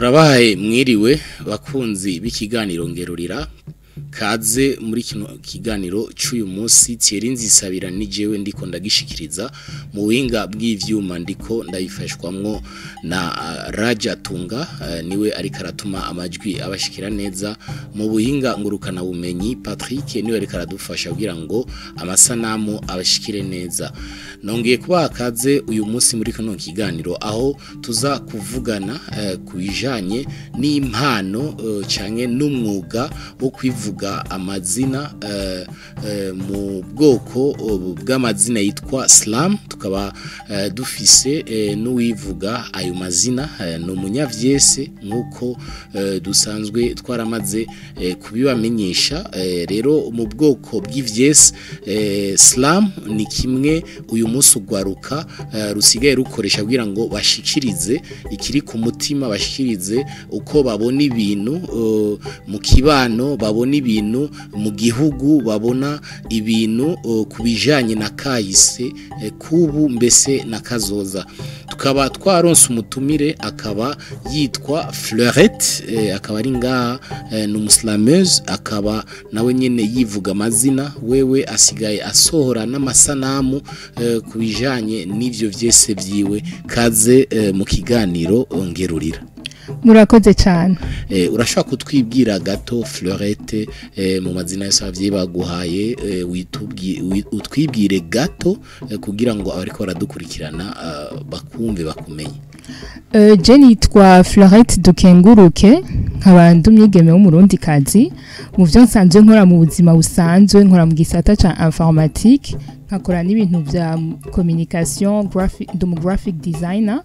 turabahaye mwiriwe bakunzi b'ikiganiro ngerurira kaze muri kino kiganiro cy'uyu munsi Thierry Sabira ni jewe ndiko ndagishikiriza mu buhinga bw'ivyuma ndiko ndayifashwamwo na Raja Tunga niwe ariko aratuma amajwi abashikira neza mu buhinga ngurukana bumenyi Patrick niwe ariko aradufasha kugira ngo amasanamu abashikire neza nongeye kuba kaze uyu munsi muri kino kiganiro aho tuza kuvugana kubijanye n'impano canke n'umwuga wo kwivuga amazina mu bwoko bw'amazina yitwa slam tukaba dufise n'uwivuga ayo mazina no munyavyese nkuko dusanzwe twaramaze kubibamenyesha rero mu bwoko bw'ivyese slam ni kimwe uyu munsi ugwaruka rusigaye rukoresha kugira ngo bashikirize ikiri ku mutima bashikirize uko babona ibintu mu kibano babona ibintu mu gihugu babona ibintu kubijanye na kahise kubu mbese na kazoza tukaba twaronse umutumire akaba yitwa Fleurette akaba ari ngaha n'umuslameuse akaba nawe nyene yivuga amazina wewe asigaye asohora n'amasanamu kubijanye n'ivyo vyese vyiwe kaze mu kiganiro ngerurira murakoze cyane urashaka kutwibwira gato Fleurette mu mazina y'abavyeyi baguhaye utwibwire gato kugira ngo abariko baradukurikirana bakumve bakumenye Jenny yitwa Fleurette Dukenguruke nk'abantu myigeme w'umurundi kazi mu byo nsanzwe nkora mu buzima busanzwe nkora mu gisata ca informatique nkakora n'ibintu vya communication graphic designer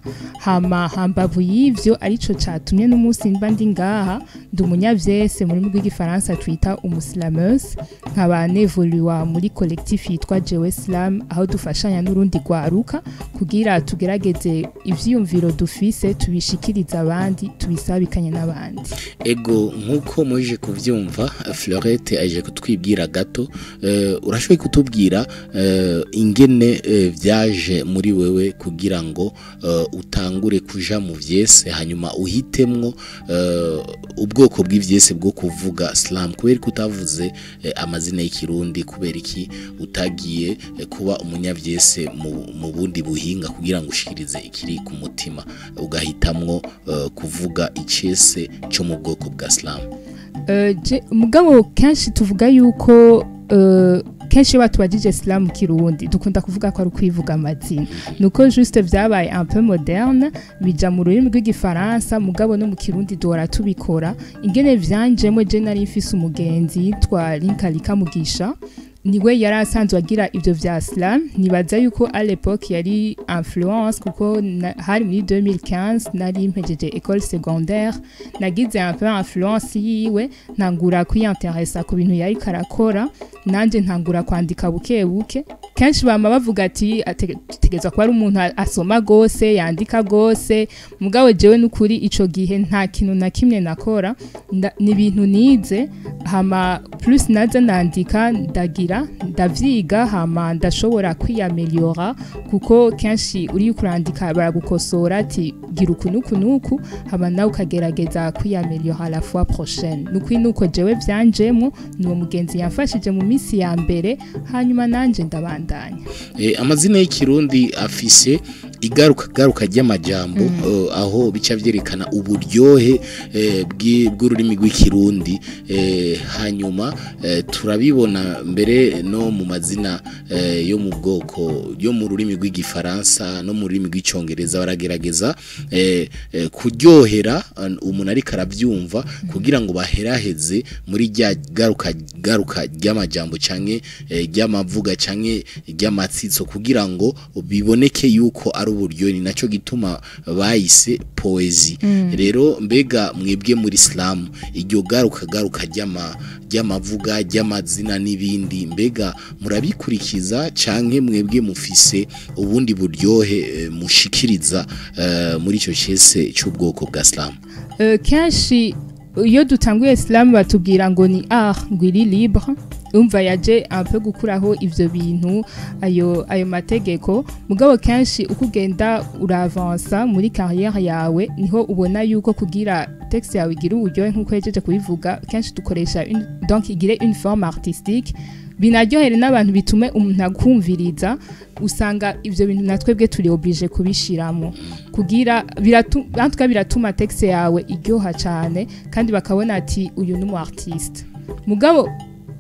hambavu y'ivyo arico catumye n'umunsi mba ndi ngaha ndi umunyavyese muri rw'igifaransa twita umuslameuse nkaba nevoluwa muri collectif yitwa Jewe Slam aho dufashanya n'urundi gwaruka kugira tugerageze ivyiyumviro dufise tubishikiriza abandi tubisabikanye n'abandi ego nkuko muje kuvyumva Fleurette aje kutwibwira gato urashoboye kutubwira ingene vyaje muri wewe kugira ngo utangure kuja mu vyese hanyuma uhitemwo ubwoko bw'ivyese bwo kuvuga slam kubera kutavuze amazina y'ikirundi kubera iki utagiye kuba umunyavyese mu bundi buhinga kugira ngo ushikirize ikiri ku mutima ugahitamwo kuvuga icese cyo mu bwoko bwa slam mugabo kenshi tuvuga yuko kenshi batubajije slam kirundi dukunda kuvuga ko ari kwivuga amazina nuko juste vyabaye un peu moderne bija mu rurimi rw'igifaransa mugabo no mu kirundi dora tubikora ingene vyanjemwe je nari mfise umugenzi yitwa Linkalika Mugisha niwe yari asanzwe agira ivyo vya slam nibaza yuko à l'époque yari influence kuko hari muri 2015 nari mpejeje école secondaire nagize un peu influence yiwe ntangura kwiyinteressa ku bintu yari karakora nanje ntangura kwandika buke kenshi bama bavuga ati ategeza ko ari umuntu asoma gose yandika gose mugabo jewe n'ukuri ico gihe nta kintu na kimwe nakora ni ibintu nize hama plus naza nandika ndavyiga hama ndashobora kwiyameliora kuko kenshi uri kurandika baragukosora ati gira ukunuku hama nawe ukagerageza kwiyameliora la fois prochaine nuko jewe vyanjemo niwo mugenzi yamfashije mu misi ya mbere hanyuma nanje ndabandanya amazina y'ikirundi afise igaruka ry'amajambo aho bica vyerekana uburyohe bw'ururimi rw'ikirundi hanyuma turabibona mbere no mu mazina yo mu bwoko yo mu rurimi rw'igifaransa no mu rurimi rw'icongereza baragerageza kuryohera umuntu ariko aravyumva kugira ngo baheraheze muri rya garuka ry'amajambo canke ry'amavuga canke ry'amatsitso kugira ngo biboneke yuko ari uburyo ni naco gituma bayise poezi rero mbega mwebwe muri slam iryo garuka ry'amavuga ry'amazina n'ibindi mbega murabikurikiza canke mwebwe mufise ubundi buryohe mushikiriza muri ico cese cy'ubwoko bwa slam kenshi iyo dutanguye slam batubwira ngo ni art ngwiri libre umva yaje un peu gukuraho ivyo bintu ayo mategeko mugabo kenshi uko ugenda uravansa muri carrière yawe niho ubona yuko kugira texte yawe igira uburyohe nkuko yejeje kubivuga kenshi dukoresha donc igire une forme artistique binaryohere n'abantu bitume umuntu akumviriza usanga ivyo bintu natwebwe turi oblige kubishiramo kugira biratuma texte yawe iryoha cyane kandi bakabona ati uyu ni umu artiste mugabo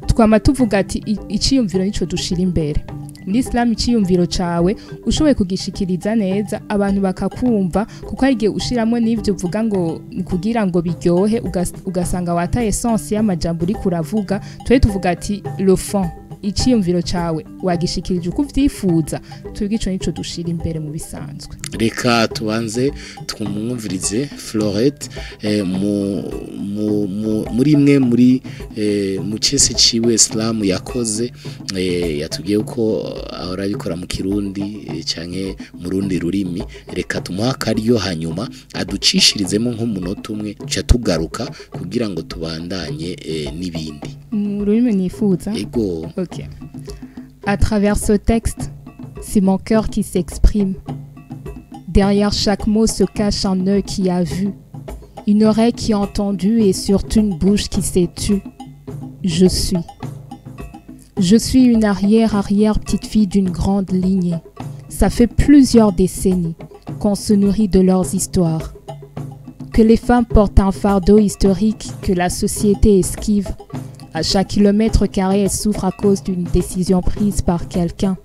twama tuvuga ati iciyumviro nico dushira imbere muri Islam iciyumviro cawe ushoboye kugishikiriza neza abantu bakakumva kuko ari gihe ushiramo n'ivyo uvuga ngo kugira ngo biryohe ugasanga wataye essence y'amajambo uri kuravuga twe tuvuga ati le fond iciyumviro cawe wagishikirije uko uvyifuza twebwe ico nico dushira imbere mu bisanzwe reka tubanze twumwumvirize Florette muri imwe muri mu cese ciwe Islam yakoze yatubwiye uko ahora abikora mu Kirundi canke mu rundi rurimi reka tumuha akaryo hanyuma aducishirizemo nk'umunota umwe ca tugaruka kugira ngo tubandanye n'ibindi mu rurimi nifuza ego. OK. À travers ce texte, c'est mon cœur qui s'exprime. Derrière chaque mot se cache un œil qui a vu, une oreille qui a entendu et surtout une bouche qui s'est tue. Je suis une arrière petite fille d'une grande lignée. Ça fait plusieurs décennies qu'on se nourrit de leurs histoires. Que les femmes portent un fardeau historique que la société esquive. À chaque kilomètre carré, elles souffrent à cause d'une décision prise par quelqu'un.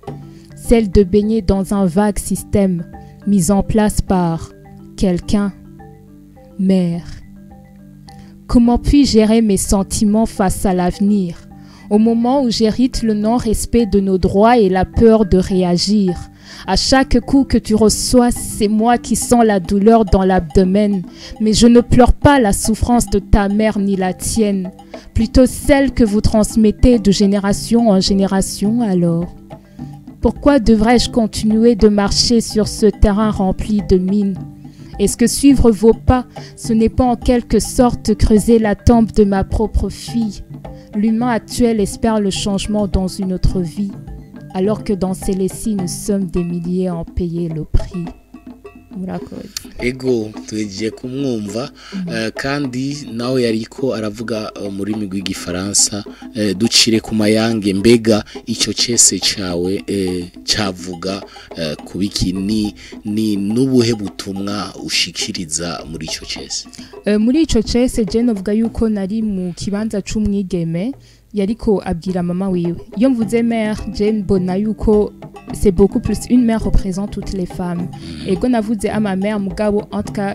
Celle de baigner dans un vague système mis en place par quelqu'un. Mère. Comment puis-je gérer mes sentiments face à l'avenir, au moment où j'hérite le non-respect de nos droits et la peur de réagir? À chaque coup que tu reçois, c'est moi qui sens la douleur dans l'abdomen. Mais je ne pleure pas la souffrance de ta mère ni la tienne. Plutôt celle que vous transmettez de génération en génération alors. Pourquoi devrais-je continuer de marcher sur ce terrain rempli de mines? Est-ce que suivre vos pas, ce n'est pas en quelque sorte creuser la tombe de ma propre fille? L'humain actuel espère le changement dans une autre vie. Alors que dans celle-ci, nous sommes des milliers à en payer le prix. Ego tugiye kumwumva kandi nawe yariko aravuga mu rurimi rw'igifaransa ducire ku mayange mbega icyo cese cawe cavuga kubiki ni nubuhe butumwa ushikiriza muri icyo cese muri icyo cese je novuga yuko nari mu kibanza c'umwigeme yariko abwira mama wiwe iyo mvuze mère Jane bona yuko c'est beaucoup plus une mère représente toutes les femmes et quand navuze à ma mère mugabo en tout cas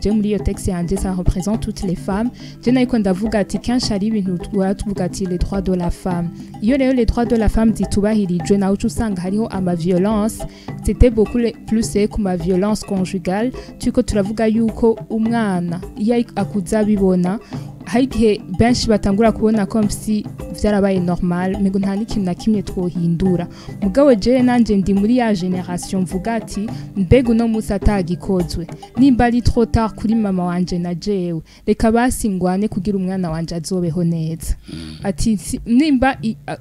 je muri yo texte yanje ça représente toutes les femmes je nayiko ndavuga ati kenshi ari ibintu tuvuga ati les droits de la femme iyo rero les droits de la femme zitubahirijwe naho usanga hariho ama violence c'était beaucoup plus ku ma violence conjugale tuko turavuga yuko umwana iyo akuza bibona haigihe benshi batangura kubona ko mfisi vyarabaye normal mego nta n'ikintu na kimwe twohindura mugabo je nanje ndi muri ya generation mvuga ati mbego no musa atagikozwe nimba ari trop tard kuri mama wanje na jewe reka basingwane kugira umwana wanje azobeho neza ati nimba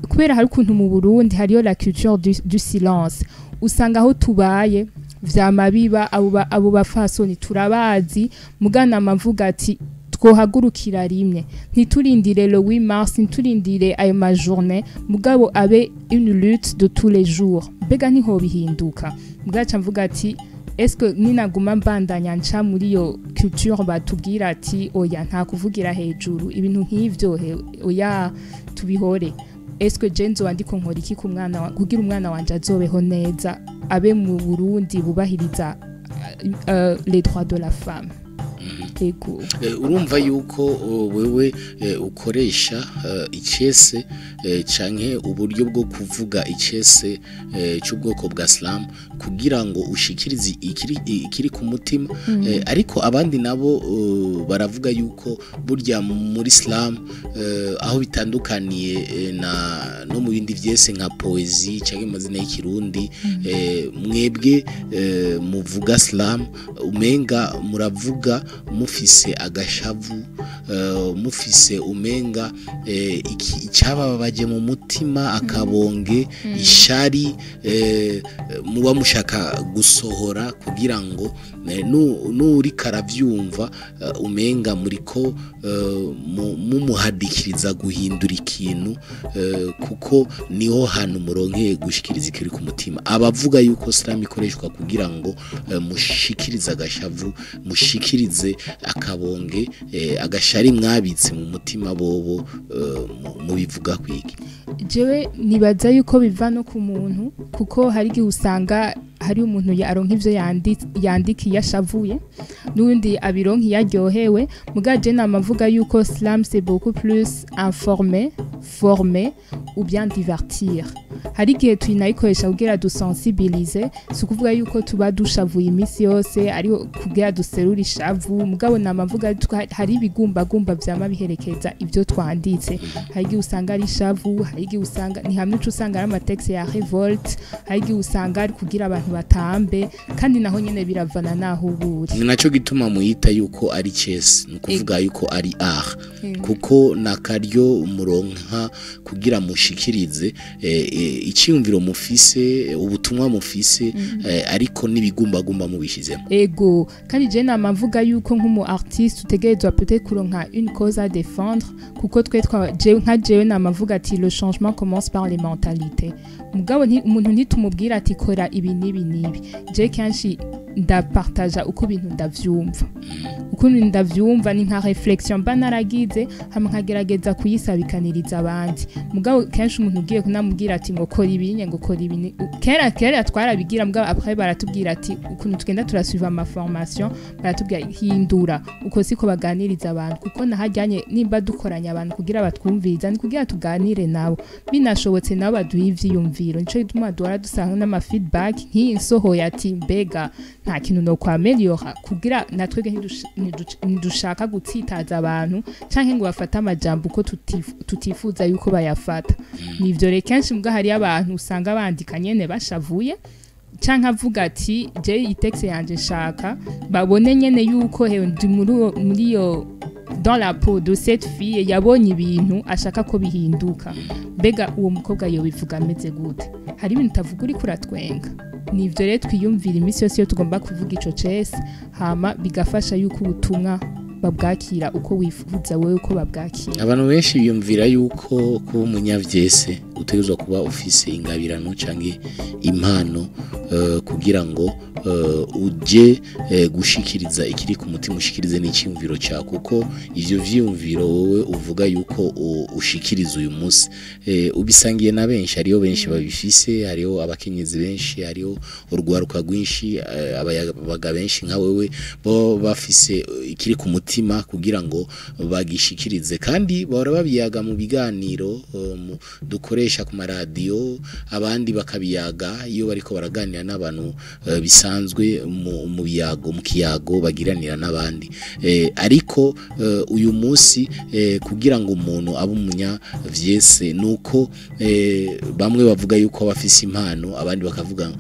kubera hari kuntu mu Burundi hariyo la culture du silence usanga aho tubaye vyama biba abo bafasoni turabazi mugana amavuga ati twohagurukira rimwe ntiturindire le 8 mars ntiturindire ayo majournée mugabo abe une lutte de tous les jours mbega niho bihinduka mugaca mvuga ati est-ce que ninaguma mbandanya nca muri yo culture batubwira ati oya nta kuvugira hejuru ibintu nk'ivyo oya tubihore est-ce que jenzo wandiko nkora iki ku mwana kugira umwana wanje azobeho neza abe mu Burundi bubahiriza les droits de la femme. Urumva yuko wewe ukoresha icese canke uburyo bwo kuvuga icese cy'ubwoko bwa Islam kugira ngo ushikirize ikiri ku mutima ariko abandi nabo baravuga yuko burya muri Islam aho bitandukaniye no mu bindi vyese nka poesie canke amazina y'ikirundi mwebwe muvuga Islam umenga muravuga mufise agashavu mufise umenga icyababaje mu mutima akabonge ishari muba mushaka gusohora kugira ngo nuri karavyumva umenga muriko mumuhadikiriza guhindura ikintu kuko niho hantu muronkeye gushikiriza ikiri ku mutima abavuga yuko Islam ikoreshwa kugira ngo mushikirize agashavu mushikirize akabonge agashari mwabitse mu mutima bobo mubivuga kwiki jewe nibaza yuko biva no ku muntu kuko hari igihe usanga hari umuntu yaronka ivyo yandikiye ashavuye n'undi abironka yaryohewe mugaje namavuga yuko Islam c'est beaucoup plus informer former ou bien divertir hari igihe twinayikoresha kugira dusensibiliser si kuvuga yuko tuba dushavuye imisi yose ariho kugira duserura ishavu mugabo namavuga hari ibigumbagumba vyama biherekeza ivyo twanditse hari igihe usanga ari ishavu hari igihe usanga ni hamwe usanga ari amatexe ya revolte hari igihe usanga ari kugira abantu batambe kandi naho nyene biravana naho uburi ni naco gituma muyita yuko ari chess ni kuvuga yuko ari art kuko nakaryo umuronka kugira mushikirize icyumviro mufise ubutumwa mufise ariko nibigumbagumba mubishizemo ego kandi je namavuga yuko nk'umu artiste utegerezwa peut-être kuronka une cause à défendre kuko twe jewe namavuga ati le changement commence par les mentalités mugabo umuntu ntitumubwira ati kora ibi nibi je kenshi ndapartaja uko ibintu ndavyumva ni nka reflexion banaragize hamwe nkagerageza kuyisabikaniriza abandi mugabo kenshi umuntu ugiye kunamubwira ati ngo kora ibinye ngo kora ibini kera twarabigira mugabo après baratubwira ati ukuntu tugenda turasuiva ama formation baratubwira hindura uko siko baganiriza abantu kuko nahajyanye nimba dukoranya abantu kugira batwumviriza ni kugira tuganire nabo binashobotse nabo baduha ivyiyumviro nico gituma duhora dusanga n'ama feedback nk'insohoye ati mbega nta kintu no kwameliora kugira natwege ntidushaka gutsitaza abantu canke ngo bafata amajambo uko tutifuza yuko bayafata nivyo rero kenshi mbwa hari abantu usanga bandika nyene bashavuye canke avuga ati je itexe yanje shaka babone nyene yuko he ndi muri yo dans la peau de cette fille yabonye ibintu ashaka ko bihinduka mbega uwo mukobwa yo bivuga ameze gute hari ibintu tavuga uri kuratwenga nivyo rero twiyumvira imisi yose yo tugomba kuvuga ico cese hama bigafasha yuko ubutumwa babwakira uko wifuza wewe uko babwakira abantu benshi biyumvira yuko kuba umunyavyese utegerezwa kuba ufise ingabirano canke impano kugira ngo uje gushikiriza ikiri ku mutima ushikirize n'icyumviro cya kuko ivyo vyumviro wowe uvuga yuko ushikiriza uyu munsi ubisangiye na benshi ariyo benshi babifise hariho abakenyezi benshi hariho urwaruka rwinshi abayabaga benshi nka wewe bo bafise ikiri ku mutima kugira ngo bagishikirize kandi bahora babiyaga mu biganiro dukoresha ku maradiyo abandi bakabiyaga iyo bariko baraganira n'abantu bisanzwe mu biyago mu kiyago bagiranira n'abandi ariko uyu munsi kugira ngo umuntu abe umunya vyese nuko bamwe bavuga yuko bafise impano abandi bakavuga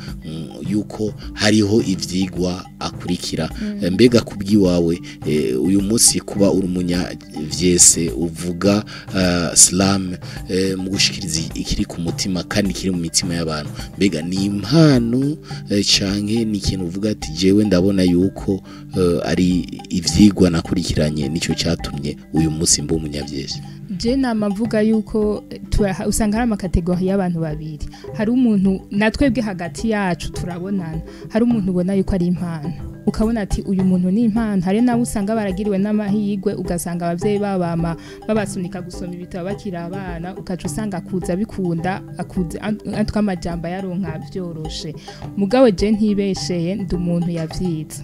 yuko hariho ivyigwa akurikira mbega kubwiwawe uyu munsi kuba uri umunya vyese uvuga Islam mu gushikiriza ikiri ku mutima kandi kiri mu mitima y'abantu mbega ni impano canke ni ikintu uvuga ati jewe ndabona yuko ari ivyigwa nakurikiranye nico cyatumye uyu munsi mbo umunyavyese je namavuga yuko usanga hari amakategori y'abantu babiri hari umuntu natwebwe hagati yacu turabonana hari umuntu ubona yuko ari impano ukabona ati uyu muntu ni impano hari nawe usanga baragiriwe n'amahigwe ugasanga abavyeyi babama babasunika gusoma ibitabo bakiri abana ukaca usanga akuza bikunda akuze atwamajamba yaronka byoroshe mugabo je ntibesheye ndi umuntu yavyiza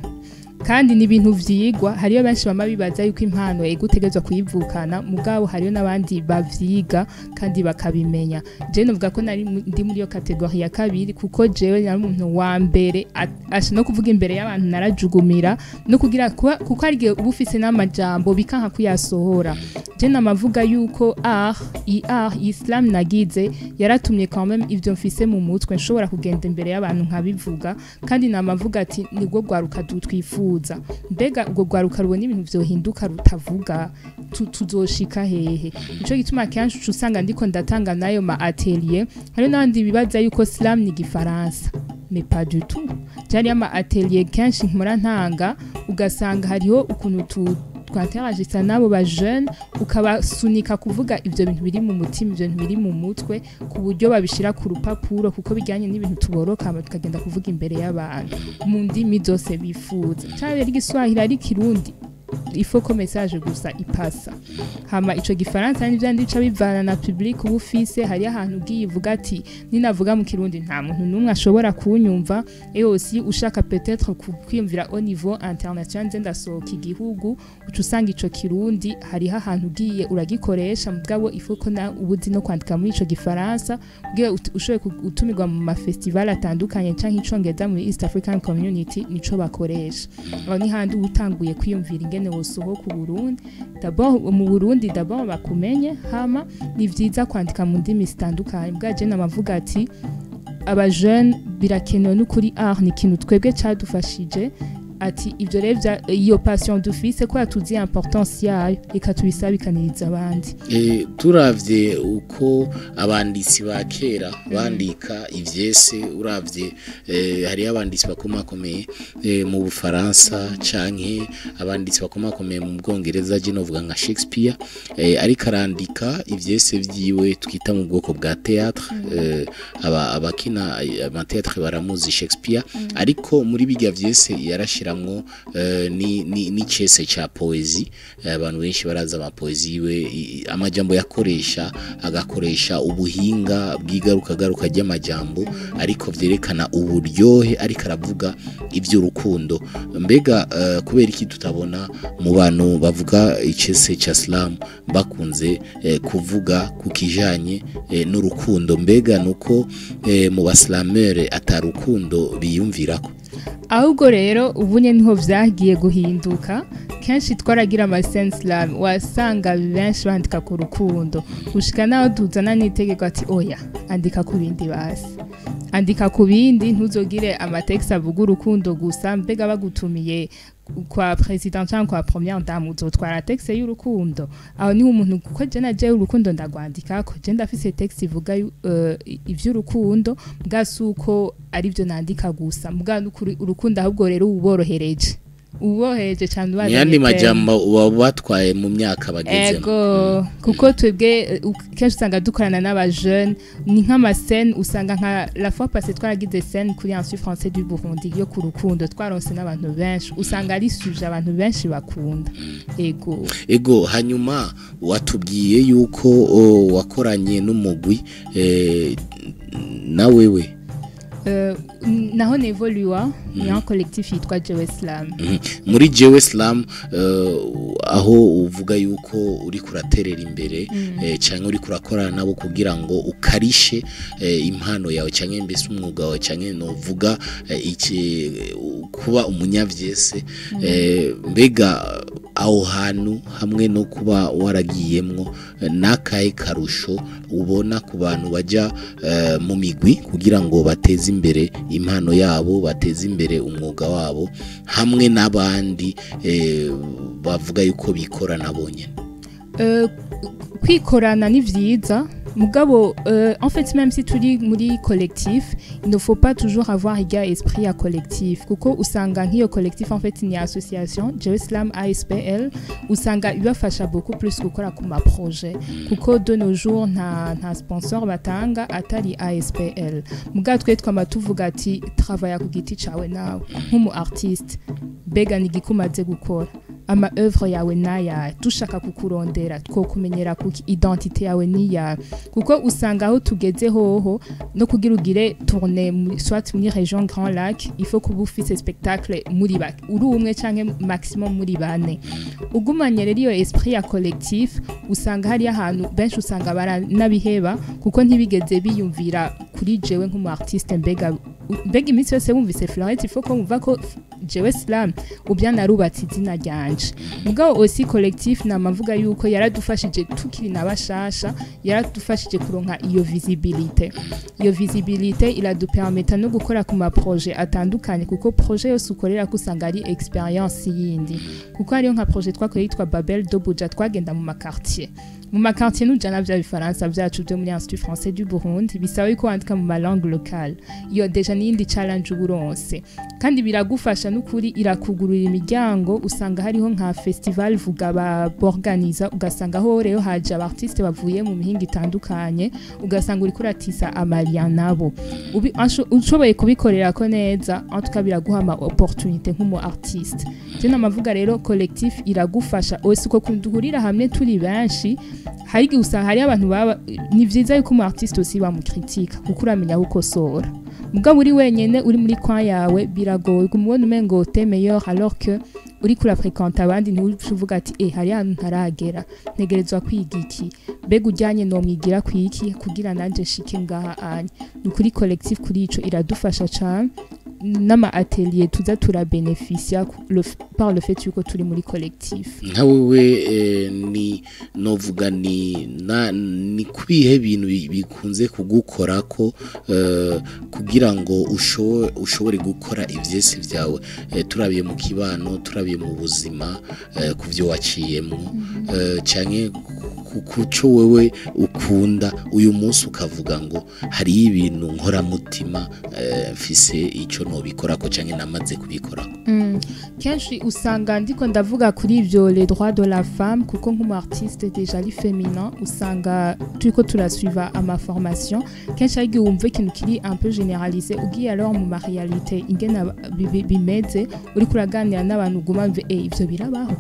kandi ni ibintu vyigwa hariyo benshi bama bibaza yuko impano egutegezwa kuyivukana mugabo hariyo nabandi bavyiga kandi bakabimenya je novuga ko nari ndi muri yo kategori ya kabiri kuko jewe nari umuntu wa mbere no kuvuga imbere y'abantu narajugumira no kugira kuko ari ubufise n'amajambo bikanka kuyasohora je namavuga yuko Islam nagize yaratumye quand même ivyo mfise mu mutwe nshobora kugenda imbere y'abantu nkabivuga kandi namavuga ati nibwo gwaruka dutwifuza bifuza mbega ubwo gwaruka rubona ibintu vyohinduka rutavuga tuzoshika hehe nico gituma kenshi usanga ndiko ndatanga nayo ma atelier hari n'abandi bibaza yuko Islam ni gifaransa mais pas du tout jari ama atelier kenshi nkora ntanga ugasanga hariho ukuntu twateragisa nabo ba jeune ukabasunika kuvuga ivyo bintu biri mu mutima ivyo bintu biri mu mutwe ku buryo babishira ku rupapuro kuko bijyanye n'ibintu tuboroka tukagenda kuvuga imbere y'abantu mu ndimi zose bifuza cyane ari Giswahili ari Kirundi ifo ko message gusa ipasa hama ico gifaransa n'ivyandika bivana na public ubufise hari ahantu ugiye uvuga ati ninavuga mu Kirundi nta muntu numwe ashobora kunyumva aussi ushaka peut-être kwiyumvira au niveau international nzenda sohoka igihugu ucusanga ico Kirundi hari ahantu ugiye uragikoresha mugabo ifo ko na ubuzi no kwandika muri ico gifaransa ugiye ushoye gutumirwa mu ma festival atandukanye canke icongereza muri East African Community nico bakoresha aho ni handi utanguye kwiyumvira ingene wosohoka ku Burundi d'abord mu Burundi d'abord bakumenye hama ni vyiza kwandika mu ndimi zitandukanye bwaje namavuga ati aba jeune birakenewe n'ukuri art ni kintu twebwe cadufashije ati ivyo revya iyo passion dufise ko yatuzi importance yayo reka tubisabikaniriza abandi turavye uko abanditsi ba kera bandika ivyese uravye hari abanditsi bakomakomeye mu Bufaransa canke abanditsi bakomakomeye mu Bwongereza je novuga nka Shakespeare ariko arandika ivyese vyiwe twita mu bwoko bwa théâtre abakina amateatre baramuzi Shakespeare ariko muri bijya vyese yarashira ni cese cha poezi abantu benshi baraza ama poezi iwe amajambo yakoresha agakoresha ubuhinga bw'igaruka ry'amajambo ariko vyerekana uburyohe ariko aravuga ivy'urukundo mbega kubera iki tutabona mu bantu bavuga icese cha Islam bakunze kuvuga kukijanye n'urukundo mbega nuko mu baslamere atarukundo biyumvirako ahubwo rero ubunye niho vyagiye guhinduka kenshi twaragira ama Islam wasanga benshi bandika ku rukundo ushika naho duzana n'itegeko ati oya andika ku bindi basi andika ku bindi ntuzogire amatext avuga urukundo gusa mbega bagutumiye kwa president cyangwa kwa première dame uzotwara texte y'urukundo aho ni umuntu kuko je naje urukundo ndagwandika ko je ndafise texte ivuga ivy'urukundo bwasuko ari byo nandika gusa mbwa urukundo ahubwo rero uborohereje cyane ubazanye yandi majambo batwaye mu myaka bagezemo ego kuko twebwe kenshi usanga dukorana n'aba jeune ni nk'ama scène usanga nka la fois passée twaragize scène kuri Institut Français du Burundi yo ku rukundo twaronse n'abantu benshi usanga ari suje abantu benshi bakunda ego hanyuma watubwiye yuko wakoranye n'umugwi na wewe naho nevoluwa ni un collectif yitwa Jewe Islam muri Jewe Islam aho uvuga yuko uri kuraterera imbere cyangwa uri kurakorana nabo kugira ngo ukarishe impano yawe cyangwa mbese umwuga wawe cyangwa novuga iki kuba umunyavyese mbega aho hantu hamwe no kuba waragiyemwo nakaye karusho ubona ku bantu baja mu migwi kugira ngo bateze imbere impano yabo bateze imbere umwuga wabo hamwe n'abandi bavuga yuko bikorana bonyene kwikorana ni vyiza mugabo en fait même si tu dis muri collectif il ne faut pas toujours avoir égard esprit à collectif kuko usanga nk'iyo collectif en fait ni association Jewe Islam ASPL usanga ibafasha beaucoup plus gukora ku ma projet kuko de nos jours nta sponsor batanga atari ASPL mugabo twe twama tuvuga ati travailler ku giti cawe nawe nk'umu artiste bega ni gikumaze gukora ama œuvre yawe naya tushaka kukurondera two kumenyera ku identité yawe niya kuko usanga aho tugeze hoho no kugira ugire tourner soit muri région Grand Lac il faut que vous fassiez spectacle muri ba uri umwe canke maximum muri bane ugumanye rero iyo esprit ya collectif usanga hari ahantu benshi usanga bara nabiheba kuko ntibigeze biyumvira kuri jewe nk'umu artiste mbega iminsi yose wumvise Florette il faut ko mva ko jewe slam ubya narubatse izina ryanje mugabo aussi collectif namavuga yuko yaradufashije tukiri nabashasha yaradufashije kuronka iyo visibilité iradupermeta no gukora ku ma projet atandukanye kuko projet yose ukorera kusanga ari experience yindi kuko hariyo nka projet twakoreye yitwa Babel do Buja twagenda mu makartier n'ujana vya bifaransa vyacu byo muri Institut Français du Burundi bisaba yuko wandika mu langue locale iyo deja n'indi challenge uburonse kandi biragufasha n'ukuri irakugurura imiryango usanga hariho nka festival vuga ba organiza ugasanga ho rero haje abartiste bavuye mu mihinga itandukanye ugasanga uri kuratisa amalia nabo ushoboye kubikorera ko neza en tout cas biraguha ama opportunité nk'umu artiste je namavuga rero collectif iragufasha ose ko kunduhurira hamwe turi benshi hari usanga hari abantu baba ni vyiza yuko umu artiste aussi bamucritique kuko uramenya gukosora mugabo uri wenyene uri muri kwa yawe biragoye kumubona umengo te meilleur alors que uri kura fréquente abandi ntuvuga ati hari ahantu ntaragera ntegerezwa kwiga iki mbega ujyanye no mwigira kwiki kugira nanje shike ngaha anye nukuri collectif kuri ico iradufasha cyane nama atelier tuza turabénéficia par le fait yuko turi muri collectif nka wewe ni novuga ni kubihe bintu bikunze kugukora ko kugira ngo ushobore gukora ivyese vyawe turabiye mu kibano turabiye mu buzima kuvyo waciyemo canke kuco wewe ukunda uyu munsi ukavuga ngo hari ibintu nkora mutima mfise ico no bikora ko canke namaze kubikora kenshi usanga ndiko ndavuga kuri ivyo les droits de la femme kuko nk'umu artiste déjà li féminin usanga turiko turasuiva ama formation kenshi ari wumva ikintu kiri un peu généralisé ugiye alors mu réalité ingena bimeze uri kuraganira n'abantu guma mve ivyo birabaho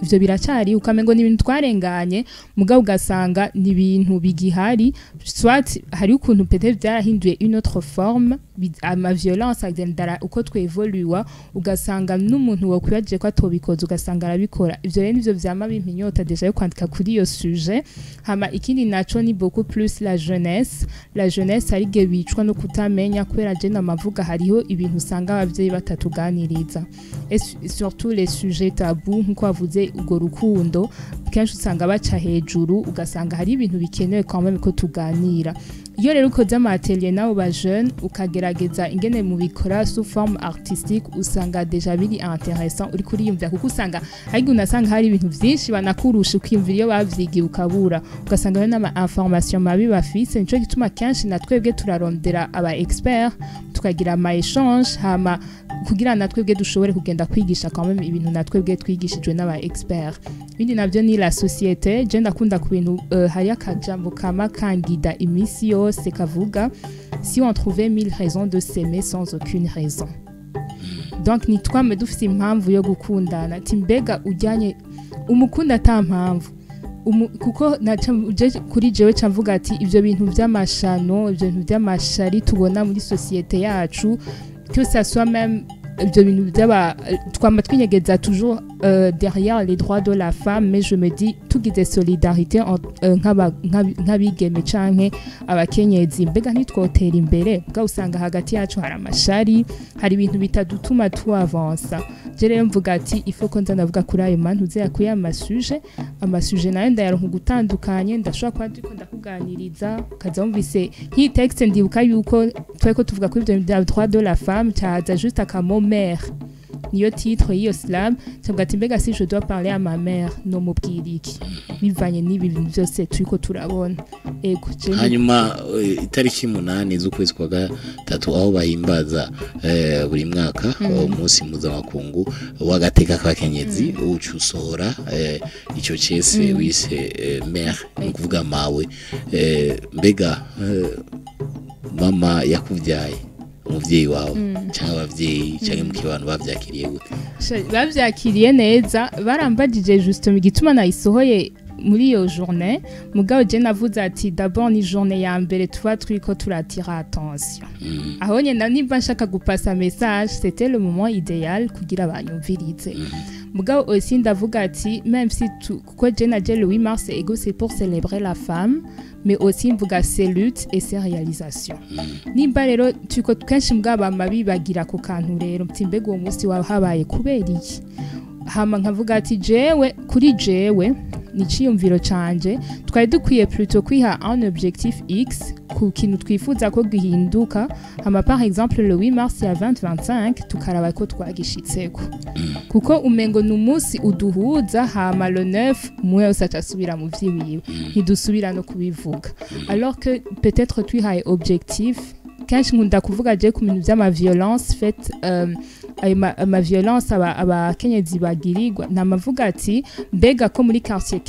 ivyo biracari ukamengo ni ibintu twarenganye mugabo ugasanga ni ibintu bigihari soit hari ukuntu peut-être byarahinduye une autre forme ama violence agendara uko twevoluwa ugasanga n'umuntu wakwibaje ko atobikoze ugasanga arabikora ivyo rero nivyo vyama bimpinyota deja yo kwandika kuri iyo sujet hama ikindi naco ni beaucoup plus la jeunesse ari ge bicwa no kutamenya kubera je namavuga hariho ibintu usanga abavyeyi batatuganiriza et surtout les sujets tabous nko avuze ugo rukundo kenshi usanga baca hejuru ugasanga hari ibintu bikenewe quand même ko tuganira iyo rero ukoze ama atelier nabo ba jeune ukagerageza ingene mu bikora sous forme artistique usanga deja biri intéressant uri kuriyumvira kuko usanga hari unasanga hari ibintu vyinshi banakurusha ukiyumvira iyo bavyigiye ukabura ugasanga rero n'ama information mabi bafise nico gituma kenshi natwebwe turarondera aba expert tukagira ama échange hama kugira natwebwe dushobore kugenda kwigisha quand même ibintu natwebwe twigishijwe n'aba expert bindi navyo ni la société je ndakunda ku bintu hari akajambo kama kangida imisi yose kavuga si on trouvait 1000 raisons de s'aimer sans aucune raison donc ni twame dufite impamvu yo gukundana timbega ujyanye umukunda ata mpamvu kuko kuri jewe camvuga ati ivyo bintu vy'amashano ivyo bintu vy'amashari tubona muri société yacu que ça soit même ibyo bintu byaba twama twinyegeza toujours derrière les droits de la femme mais je me dis tugize solidarité nk'abigeme canke abakenyezi mbega ntitwotera imbere bwa usanga hagati yacu hari amashari hari ibintu bitadutuma tuavansa je rero mvuga ati ifo ko ndavuga kuri ayo mantu uze kuya amasuje nayo ndayaronka gutandukanye ndashobora kuba ndiko ndakuganiriza kaza mvise nk'i texte ndibuka yuko tweko tuvuga kuri ibyo droits de la femme cyaza juste akamo mère niyo titre y'iyo slam cyangwa ati mbega si je dois parler à ma mère no mubwiriki bivanye n'ibi bintu byose turiko turabona ego hanyuma itariki 8 z'ukwezi kwa gatatu aho bahimbaza buri mwaka umunsi mpuzamakungu w'agateka k'abakenyezi ucusohora ico cese wise mère ni kuvuga mawe mbega mama yakuvyaye umuvyeyi wawe cyangwa abavyeyi cyangwa mu kibano bavyakiriye gute bavyakiriye neza barambagije juste mu gituma nayisohoye muri iyo journée mugabo je navuze ati d'abord ni journée ya mbere tuva twiko turatira attention aho nyenda nimba nshaka gupasa message c'était le moment idéal kugira abanyumvirize mugabo aussi ndavuga ati même si kuko je naje le 8 mars ego c'est pour célébrer la femme mais aussi mvuga ses luttes et ses réalisations nimba rero tuko kenshi mugabo amabi bagira ku kantu rero mtimbego uwo munsi wahabaye kubera iki hama nkavuga ati jewe kuri jewe ni ciyumviro canje twari dukwiye plutôt kwiha un objectif X ku kintu twifuza ko gihinduka hama par exemple le 8 mars ya 2025 tukaraba ko twagishitseko kuko umengo numunsi uduhuza hama le 9 mwe usacasubira mu vyiwiwe ntidusubira no kubivuga alors que peut-être twihaye objectif kenshi nkunda kuvuga je ku bintu by'ama violence fait ma violence abakenyezi bagirirwa namavuga ati mbega ko muri quartier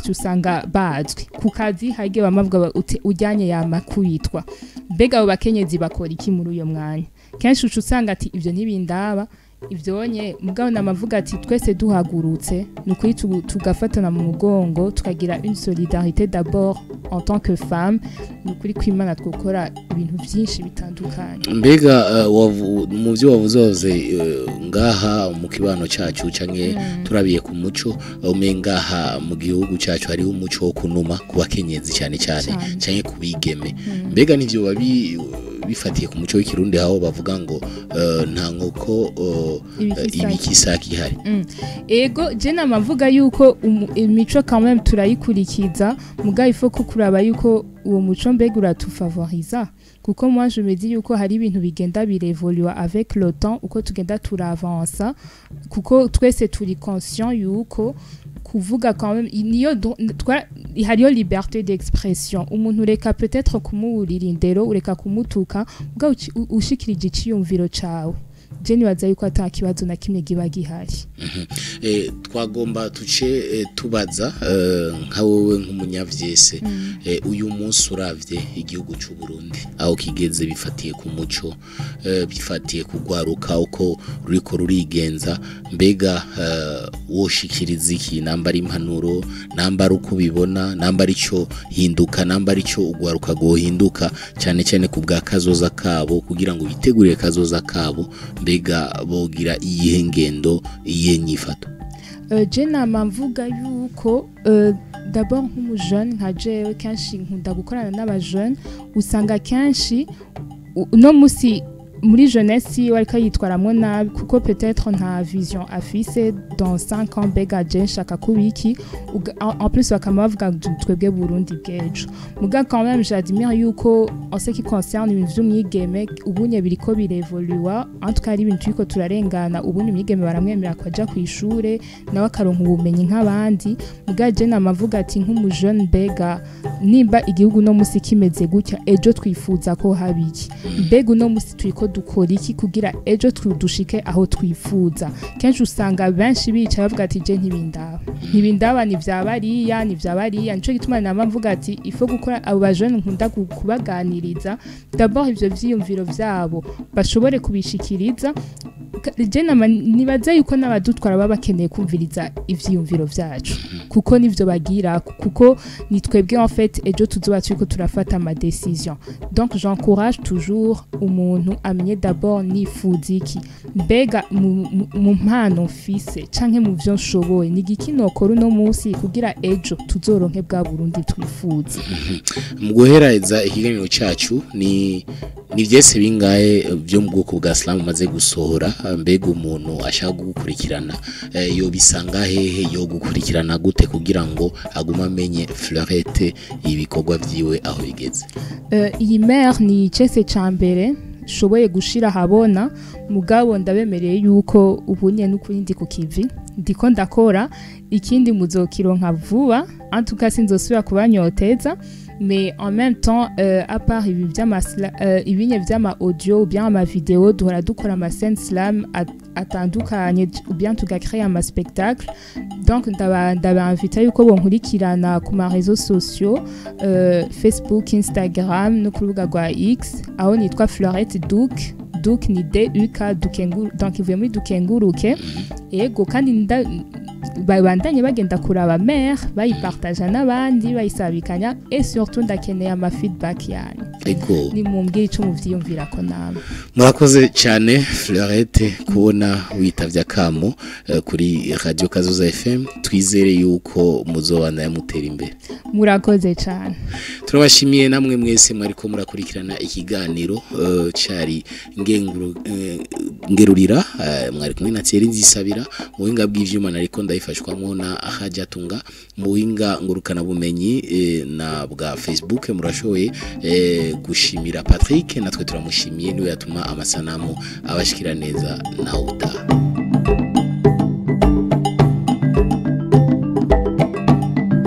usanga bazwi ku kazi hage bamavuga ujyanye yamakubitwa mbega abo bakenyezi bakora iki muri uyo mwanya kenshi usanga ati ivyo ntibindaba ivyonye mugabo namavuga ati twese duhagurutse nukuri tugafatana mu mugongo tukagira une solidarité d'abord en tant que femme nukuri kwimana twokora ibintu byinshi bitandukanye mbega mu byo wavuze ngaha mu kibano cyacu canke turabiye ku muco umengaha mu gihugu cyacu hari umuco wo kunuma ku bakenyezi cyane canke kubigeme mbega nivyo bifatiye ku muco w'ikirundi aho bavuga ngo nta nkoko ibikisaki hari ego je namavuga yuko imico quand même turayikurikiza mugaye ifo ko kuraba yuko uwo muco mbega uratufavoriza kuko moi je me dis yuko hari ibintu bigenda birevolua avec le temps uko tugenda turavansa kuko twese turi conscient yuko kuvuga quand même niyo hariyo liberté d'expression umuntu reka peut-être kumuburira indero ureka kumutuka ubwo ushikirije iciyumviro cawe je nibaza yuko atakibazo na kimwe giba gihari twagomba tuce tubaza nka wowe nk'umunyavyese uyu munsi uravye igihugu cy'u Burundi aho kigeze bifatiye ku muco bifatiye kugwaruka uko ruriko rurigenza mbega woshikiriza iki namba ari impanuro namba ari uko bibona namba ari cyo hinduka namba ari cyo ugwaruka gohinduka cyane cyane ku bwa kazoza kabo kugira ngo bitegurire kazoza kabo mbega bogira iyihe ngendo iyihe nyifato je namvuga yuko d'abord nk'umujeune nka jewe kenshi nkunda gukorana n'abajeune usanga kenshi no musi muri jeunesse wariko yitwaramwo nabi kuko peut-être nta vision afise dans 5 ans bega je nshaka kubiki en plus bakamavuga twebwe Burundi bwejo muga quand même j'admire yuko en ce qui concerne ibintu vy'umwigeme ubunye biriko birevolua en tout cas ari ibintu yuko turarengana ubunye umwigeme baramwemera kwaja kwishure nawe akaronka ubumenyi nk'abandi muga je namavuga ati nk'umujeune bega nimba igihugu no musi kimeze gutya ejo twifuza ko habiki bega no musi twiko dukora iki kugira ejo dushike aho twifuza kenshi usanga benshi bica bavuga ati je ntibindaba ni vyabariya nico gituma namvuga ati ifo gukora abo bajeune nkunda kubaganiriza d'abord ivyo vyiyumviro vyabo bashobore kubishikiriza je nibaza yuko n'abadutwara baba bakeneye kumviriza ivyiyumviro vyacu kuko nivyo bagira kuko ni twebwe en fait ejo tuzoba turiko turafata ama décision donc j'encourage toujours umuntu amenye d'abord nifuza iki mbega mu mpano mfise canke mu vyo nshoboye ni giki nokora uno munsi kugira ejo tuzoronke bwa Burundi twifuza mu guhereza ikiganiro cyacu ni vyese bingaye byo mu bwoko bwa Islam maze gusohora mbega umuntu ashaka gukurikirana yo bisanga hehe yo gukurikirana gute kugira ngo aguma amenye Fleurette ibikorwa vyiwe aho bigeze iyi mère ni cese cambere shoboye gushira habona mugabo ndabemereye yuko ubunye n'ukurindi ku kivi ndiko ndakora ikindi muzokironka vuba en tout cas sinzosubira kubanyoteza mais en même temps à part ibinye vy'ama audio ou bien ama vidéo duhora dukora ama scène slam atandukanye ou bien tugacréer ama spectacle donc ndaba yuko bonkurikirana ku ma réseaux sociaux Facebook Instagram no ku rubuga rwa X aho nitwa Fleurette Duk ni DUK Dukenguruke donc ivuye muri Dukenguruke yego kandi babandanye bagenda kuraba mer bayipartager n'abandi bayisabikanya et surtout ndakeneye ama feedback yanyu ego ni mumbwire ico muvyiyumvira ko namwe murakoze cyane Fleurette kubona witavye akamo kuri Radio Kazoza FM twizere yuko muzobana yamutera imbere murakoze cyane turabashimiye namwe mwese mwariko murakurikirana ikiganiro cyari ngerurira mwari kumwe na Thierry Nzisabira mu buhinga bw'ivyuma nariko ndayifashwamo na Hajatunga mu buhinga ngurukana bumenyi na bwa Facebook murashoboye gushimira Patrick natwe turamushimiye niwe yatuma amasanamu abashikira neza na uda